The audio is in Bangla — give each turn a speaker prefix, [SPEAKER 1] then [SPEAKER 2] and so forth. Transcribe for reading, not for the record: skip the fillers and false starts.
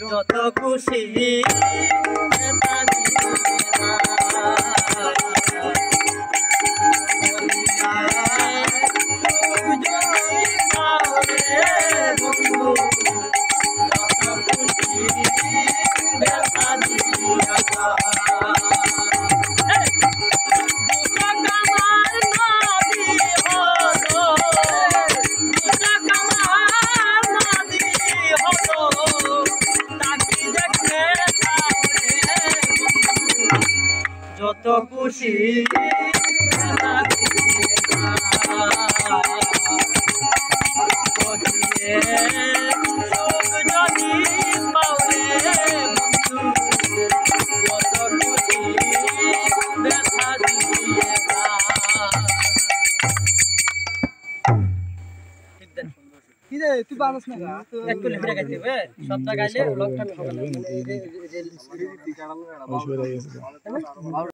[SPEAKER 1] যত খুশি ব্যথা দিয়ে যত খুশি
[SPEAKER 2] তুই বানাস না
[SPEAKER 1] একটু লিখে গাইতে হবে সবটা গাইলে লকটা হবে না